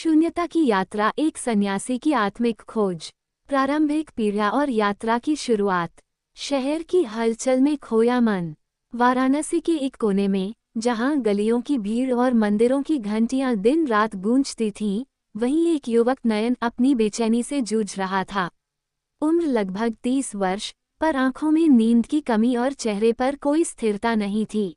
शून्यता की यात्रा, एक सन्यासी की आत्मिक खोज। प्रारंभिक पीड़ा और यात्रा की शुरुआत। शहर की हलचल में खोया मन। वाराणसी के एक कोने में, जहां गलियों की भीड़ और मंदिरों की घंटियां दिन रात गूंजती थीं, वहीं एक युवक नयन अपनी बेचैनी से जूझ रहा था। उम्र लगभग 30 वर्ष, पर आंखों में नींद की कमी और चेहरे पर कोई स्थिरता नहीं थी।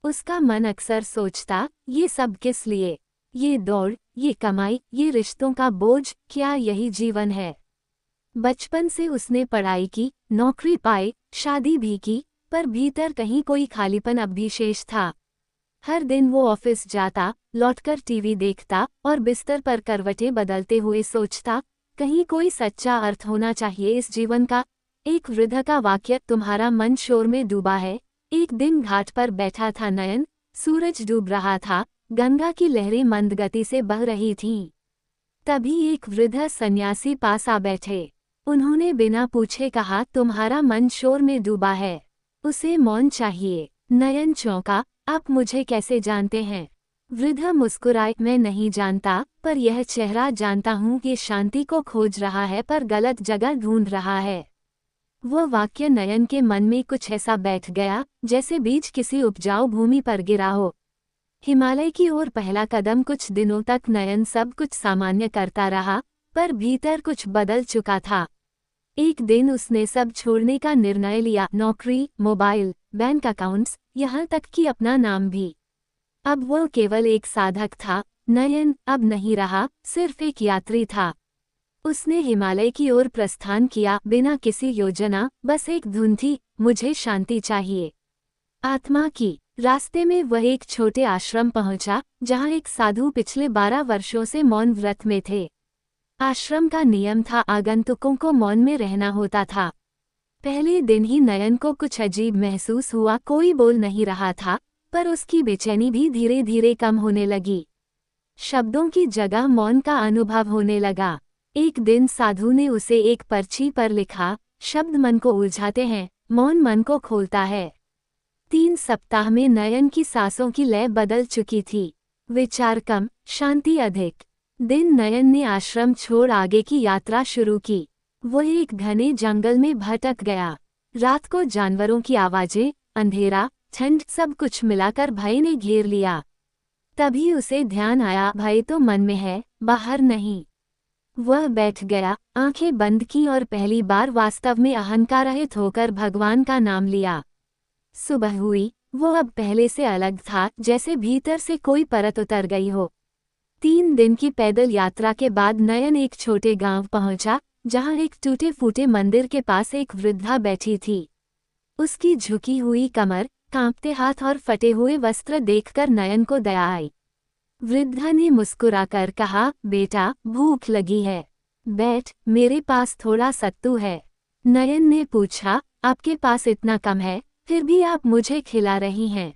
उसका मन अक्सर सोचता, ये सब किस लिए? ये दौड़, ये कमाई, ये रिश्तों का बोझ, क्या यही जीवन है? बचपन से उसने पढ़ाई की, नौकरी पाई, शादी भी की, पर भीतर कहीं कोई खालीपन अब भी शेष था। हर दिन वो ऑफिस जाता, लौटकर टीवी देखता और बिस्तर पर करवटें बदलते हुए सोचता, कहीं कोई सच्चा अर्थ होना चाहिए इस जीवन का। एक वृद्ध का वाक्य, तुम्हारा मन शोर में डूबा है। एक दिन घाट पर बैठा था नयन, सूरज डूब रहा था, गंगा की लहरें मंद गति से बह रही थीं। तभी एक वृद्ध सन्यासी पास आ बैठे। उन्होंने बिना पूछे कहा, तुम्हारा मन शोर में डूबा है, उसे मौन चाहिए। नयन चौंका, आप मुझे कैसे जानते हैं? वृद्ध मुस्कुराए, मैं नहीं जानता, पर यह चेहरा जानता हूँ कि शांति को खोज रहा है पर गलत जगह ढूंढ रहा है। वह वाक्य नयन के मन में कुछ ऐसा बैठ गया, जैसे बीज किसी उपजाऊ भूमि पर गिरा हो। हिमालय की ओर पहला कदम। कुछ दिनों तक नयन सब कुछ सामान्य करता रहा, पर भीतर कुछ बदल चुका था। एक दिन उसने सब छोड़ने का निर्णय लिया, नौकरी, मोबाइल, बैंक अकाउंट्स, यहाँ तक कि अपना नाम भी। अब वो केवल एक साधक था। नयन अब नहीं रहा, सिर्फ एक यात्री था। उसने हिमालय की ओर प्रस्थान किया, बिना किसी योजना, बस एक धुन थी, मुझे शांति चाहिए, आत्मा की। रास्ते में वह एक छोटे आश्रम पहुंचा, जहां एक साधु पिछले 12 वर्षों से मौन व्रत में थे। आश्रम का नियम था, आगंतुकों को मौन में रहना होता था। पहले दिन ही नयन को कुछ अजीब महसूस हुआ। कोई बोल नहीं रहा था, पर उसकी बेचैनी भी धीरे धीरे कम होने लगी। शब्दों की जगह मौन का अनुभव होने लगा। एक दिन साधु ने उसे एक पर्ची पर लिखा, शब्द मन को उलझाते हैं, मौन मन को खोलता है। 3 सप्ताह में नयन की सांसों की लय बदल चुकी थी। विचार कम, शांति अधिक। दिन नयन ने आश्रम छोड़ आगे की यात्रा शुरू की। वह एक घने जंगल में भटक गया। रात को जानवरों की आवाजें, अंधेरा, ठंड, सब कुछ मिलाकर भय ने घेर लिया। तभी उसे ध्यान आया, भय तो मन में है, बाहर नहीं। वह बैठ गया, आंखें बंद की और पहली बार वास्तव में अहंकार रहित होकर भगवान का नाम लिया। सुबह हुई, वो अब पहले से अलग था, जैसे भीतर से कोई परत उतर गई हो। 3 दिन की पैदल यात्रा के बाद नयन एक छोटे गांव पहुंचा, जहां एक टूटे फूटे मंदिर के पास एक वृद्धा बैठी थी। उसकी झुकी हुई कमर, कांपते हाथ और फटे हुए वस्त्र देखकर नयन को दया आई। वृद्धा ने मुस्कुराकर कहा, बेटा, भूख लगी है, बैठ, मेरे पास थोड़ा सत्तू है। नयन ने पूछा, आपके पास इतना कम है, फिर भी आप मुझे खिला रही हैं?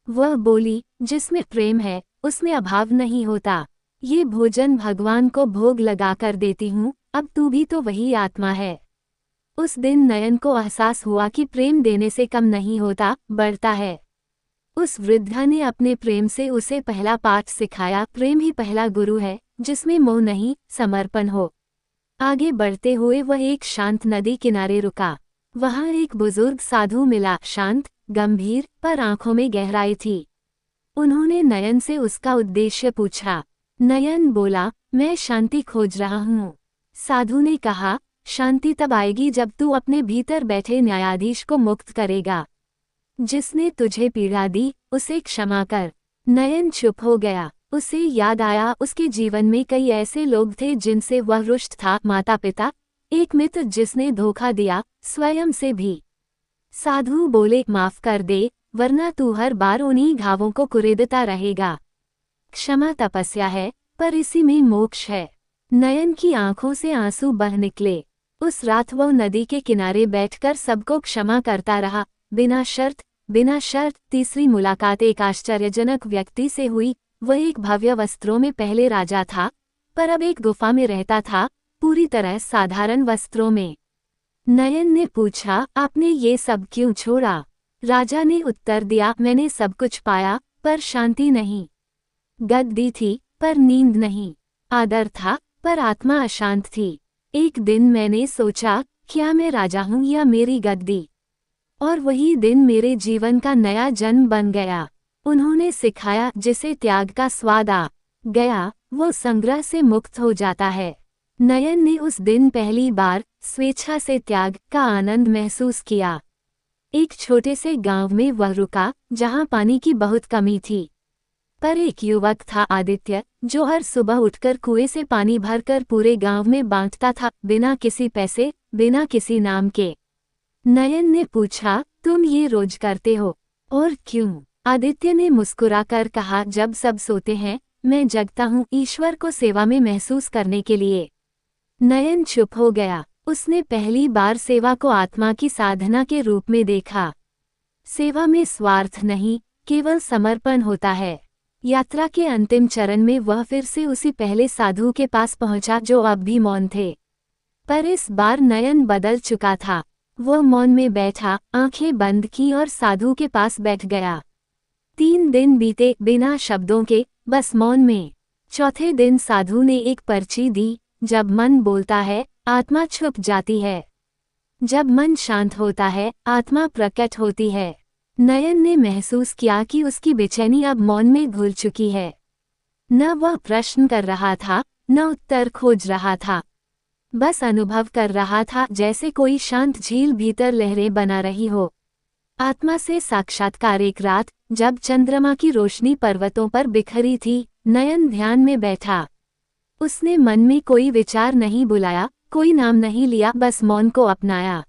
वह बोली, जिसमें प्रेम है, उसमें अभाव नहीं होता। ये भोजन भगवान को भोग लगाकर देती हूँ, अब तू भी तो वही आत्मा है। उस दिन नयन को एहसास हुआ कि प्रेम देने से कम नहीं होता, बढ़ता है। उस वृद्धा ने अपने प्रेम से उसे पहला पाठ सिखाया, प्रेम ही पहला गुरु है, जिसमें मोह नहीं, समर्पण हो। आगे बढ़ते हुए वह एक शांत नदी किनारे रुका। वहां एक बुजुर्ग साधु मिला, शांत, गंभीर, पर आंखों में गहराई थी। उन्होंने नयन से उसका उद्देश्य पूछा। नयन बोला, मैं शांति खोज रहा हूँ। साधु ने कहा, शांति तब आएगी जब तू अपने भीतर बैठे न्यायाधीश को मुक्त करेगा। जिसने तुझे पीड़ा दी, उसे क्षमा कर। नयन चुप हो गया। उसे याद आया, उसके जीवन में कई ऐसे लोग थे जिनसे वह रुष्ट था, माता पिता, एक मित्र जिसने धोखा दिया, स्वयं से भी। साधु बोले, माफ कर दे, वरना तू हर बार उन्हीं घावों को कुरेदता रहेगा। क्षमा तपस्या है, पर इसी में मोक्ष है। नयन की आंखों से आंसू बह निकले। उस रात वह नदी के किनारे बैठकर सबको क्षमा करता रहा, बिना शर्त, बिना शर्त। तीसरी मुलाकात एक आश्चर्यजनक व्यक्ति से हुई। वह एक भव्य वस्त्रों में पहले राजा था, पर अब एक गुफा में रहता था, पूरी तरह साधारण वस्त्रों में। नयन ने पूछा, आपने ये सब क्यों छोड़ा? राजा ने उत्तर दिया, मैंने सब कुछ पाया, पर शांति नहीं। गद्दी थी, पर नींद नहीं। आदर था, पर आत्मा अशांत थी। एक दिन मैंने सोचा, क्या मैं राजा हूँ या मेरी गद्दी? और वही दिन मेरे जीवन का नया जन्म बन गया। उन्होंने सिखाया, जिसे त्याग का स्वाद आ गया, वो संग्रह से मुक्त हो जाता है। नयन ने उस दिन पहली बार स्वेच्छा से त्याग का आनंद महसूस किया। एक छोटे से गांव में वह रुका, जहां पानी की बहुत कमी थी। पर एक युवक था, आदित्य, जो हर सुबह उठकर कुएं से पानी भरकर पूरे गांव में बांटता था, बिना किसी पैसे, बिना किसी नाम के। नयन ने पूछा, तुम ये रोज करते हो? और क्यों? आदित्य ने मुस्कुराकर कहा, जब सब सोते हैं, मैं जगता हूँ ईश्वर को सेवा में महसूस करने के लिए। नयन चुप हो गया। उसने पहली बार सेवा को आत्मा की साधना के रूप में देखा। सेवा में स्वार्थ नहीं, केवल समर्पण होता है। यात्रा के अंतिम चरण में वह फिर से उसी पहले साधु के पास पहुंचा, जो अब भी मौन थे। पर इस बार नयन बदल चुका था। वह मौन में बैठा, आंखें बंद की और साधु के पास बैठ गया। 3 दिन बीते, बिना शब्दों के, बस मौन में। चौथे दिन साधु ने एक पर्ची दी, जब मन बोलता है, आत्मा छुप जाती है। जब मन शांत होता है, आत्मा प्रकट होती है। नयन ने महसूस किया कि उसकी बेचैनी अब मौन में घुल चुकी है। न वह प्रश्न कर रहा था, न उत्तर खोज रहा था। बस अनुभव कर रहा था, जैसे कोई शांत झील भीतर लहरें बना रही हो। आत्मा से साक्षात्कार। एक रात, जब चंद्रमा की रोशनी पर्वतों पर बिखरी थी, नयन ध्यान में बैठा। उसने मन में कोई विचार नहीं बुलाया, कोई नाम नहीं लिया, बस मौन को अपनाया।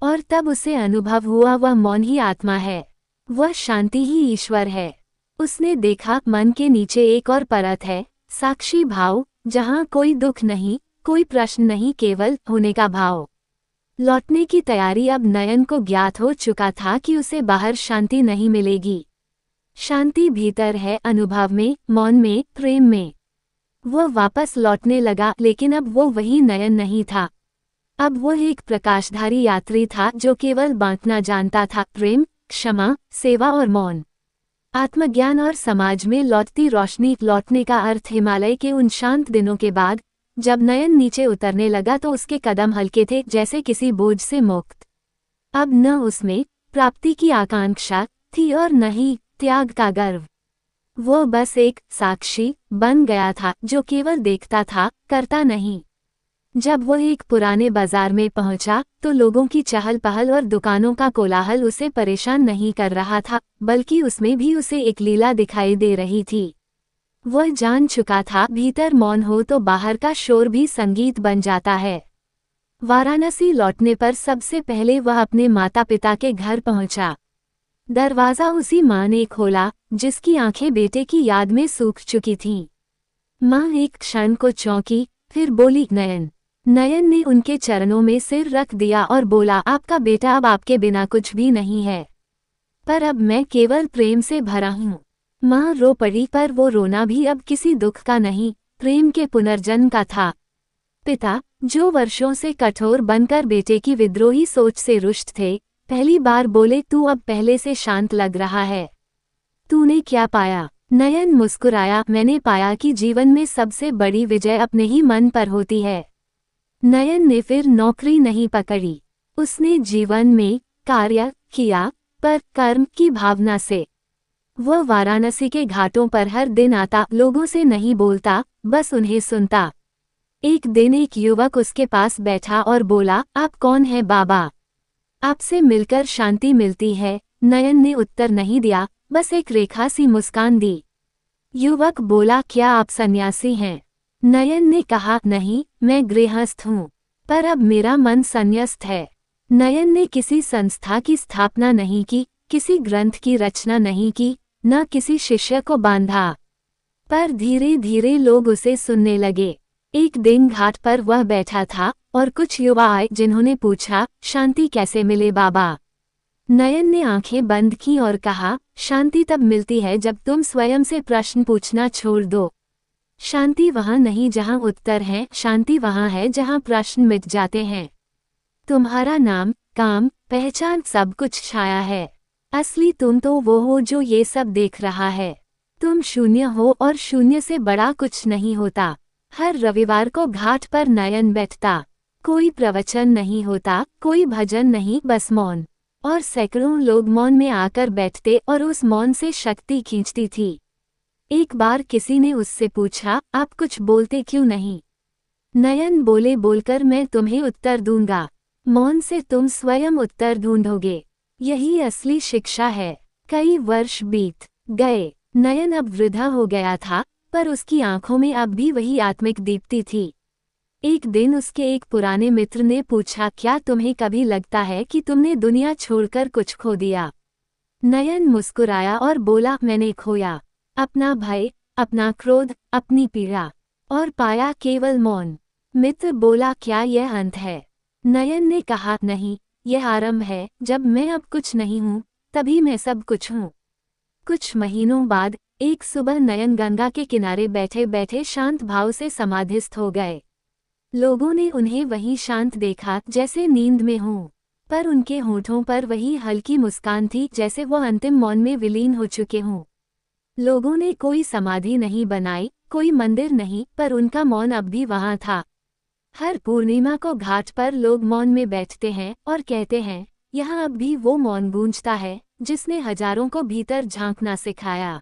और तब उसे अनुभव हुआ, वह मौन ही आत्मा है। वह शांति ही ईश्वर है। उसने देखा, मन के नीचे एक और परत है, साक्षी भाव, जहाँ कोई दुख नहीं, कोई प्रश्न नहीं, केवल होने का भाव। लौटने की तैयारी। अब नयन को ज्ञात हो चुका था कि उसे बाहर शांति नहीं मिलेगी। शांति भीतर है, अनुभव में, मौन में, प्रेम में। वह वापस लौटने लगा, लेकिन अब वो वही नयन नहीं था। अब वह एक प्रकाशधारी यात्री था, जो केवल बांटना जानता था, प्रेम, क्षमा, सेवा और मौन। आत्मज्ञान और समाज में लौटती रोशनी। लौटने का अर्थ हिमालय के उन शांत दिनों के बाद, जब नयन नीचे उतरने लगा तो उसके कदम हल्के थे, जैसे किसी बोझ से मुक्त। अब न उसमें प्राप्ति की आकांक्षा थी और न ही त्याग का गर्व। वो बस एक साक्षी बन गया था, जो केवल देखता था, करता नहीं। जब वह एक पुराने बाजार में पहुंचा, तो लोगों की चहल पहल और दुकानों का कोलाहल उसे परेशान नहीं कर रहा था, बल्कि उसमें भी उसे एक लीला दिखाई दे रही थी। वह जान चुका था, भीतर मौन हो तो बाहर का शोर भी संगीत बन जाता है। वाराणसी लौटने पर सबसे पहले वह अपने माता पिता के घर पहुंचा। दरवाजा उसी माँ ने खोला, जिसकी आंखें बेटे की याद में सूख चुकी थीं। माँ एक क्षण को चौंकी, फिर बोली, नयन। नयन ने उनके चरणों में सिर रख दिया और बोला, आपका बेटा अब आपके बिना कुछ भी नहीं है, पर अब मैं केवल प्रेम से भरा हूँ। माँ रो पड़ी, पर वो रोना भी अब किसी दुख का नहीं, प्रेम के पुनर्जन्म का था। पिता, जो वर्षों से कठोर बनकर बेटे की विद्रोही सोच से रुष्ट थे, पहली बार बोले, तू अब पहले से शांत लग रहा है। तूने क्या पाया? नयन मुस्कुराया, मैंने पाया कि जीवन में सबसे बड़ी विजय अपने ही मन पर होती है। नयन ने फिर नौकरी नहीं पकड़ी। उसने जीवन में कार्य किया, पर कर्म की भावना से। वह वाराणसी के घाटों पर हर दिन आता, लोगों से नहीं बोलता, बस उन्हें सुनता। एक दिन एक युवक उसके पास बैठा और बोला, आप कौन हैं बाबा? आपसे मिलकर शांति मिलती है। नयन ने उत्तर नहीं दिया, बस एक रेखा सी मुस्कान दी। युवक बोला, क्या आप सन्यासी हैं? नयन ने कहा, नहीं, मैं गृहस्थ हूँ, पर अब मेरा मन संन्यस्त है। नयन ने किसी संस्था की स्थापना नहीं की, किसी ग्रंथ की रचना नहीं की, न किसी शिष्य को बांधा। पर धीरे धीरे लोग उसे सुनने लगे। एक दिन घाट पर वह बैठा था और कुछ युवा आए, जिन्होंने पूछा, शांति कैसे मिले बाबा? नयन ने आंखें बंद की और कहा, शांति तब मिलती है जब तुम स्वयं से प्रश्न पूछना छोड़ दो। शांति वहाँ नहीं जहाँ उत्तर हैं, शांति वहाँ है जहाँ प्रश्न मिट जाते हैं। तुम्हारा नाम, काम, पहचान सब कुछ छाया है। असली तुम तो वो हो जो ये सब देख रहा है। तुम शून्य हो और शून्य से बड़ा कुछ नहीं होता। हर रविवार को घाट पर नयन बैठता। कोई प्रवचन नहीं होता, कोई भजन नहीं, बस मौन। और सैकड़ों लोग मौन में आकर बैठते और उस मौन से शक्ति खींचती थी। एक बार किसी ने उससे पूछा, आप कुछ बोलते क्यों नहीं? नयन बोले, बोलकर मैं तुम्हें उत्तर दूंगा, मौन से तुम स्वयं उत्तर ढूंढोगे। यही असली शिक्षा है। कई वर्ष बीत गए। नयन अब वृद्धा हो गया था, पर उसकी आंखों में अब भी वही आत्मिक दीप्ति थी। एक दिन उसके एक पुराने मित्र ने पूछा, क्या तुम्हें कभी लगता है कि तुमने दुनिया छोड़कर कुछ खो दिया? नयन मुस्कुराया और बोला, मैंने खोया अपना भय, अपना क्रोध, अपनी पीड़ा, और पाया केवल मौन। मित्र बोला, क्या यह अंत है? नयन ने कहा, नहीं, यह आरंभ है। जब मैं अब कुछ नहीं हूँ, तभी मैं सब कुछ हूँ। कुछ महीनों बाद एक सुबह नयन गंगा के किनारे बैठे बैठे शांत भाव से समाधिस्थ हो गए। लोगों ने उन्हें वहीं शांत देखा, जैसे नींद में हों, पर उनके होठों पर वही हल्की मुस्कान थी, जैसे वो अंतिम मौन में विलीन हो चुके हों। लोगों ने कोई समाधि नहीं बनाई, कोई मंदिर नहीं, पर उनका मौन अब भी वहां था। हर पूर्णिमा को घाट पर लोग मौन में बैठते हैं और कहते हैं, यहाँ अब भी वो मौन गूंजता है जिसने हजारों को भीतर झांकना सिखाया।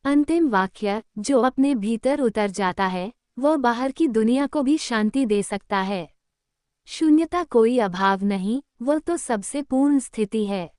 अंतिम वाक्य, जो अपने भीतर उतर जाता है, वो बाहर की दुनिया को भी शांति दे सकता है। शून्यता कोई अभाव नहीं, वो तो सबसे पूर्ण स्थिति है।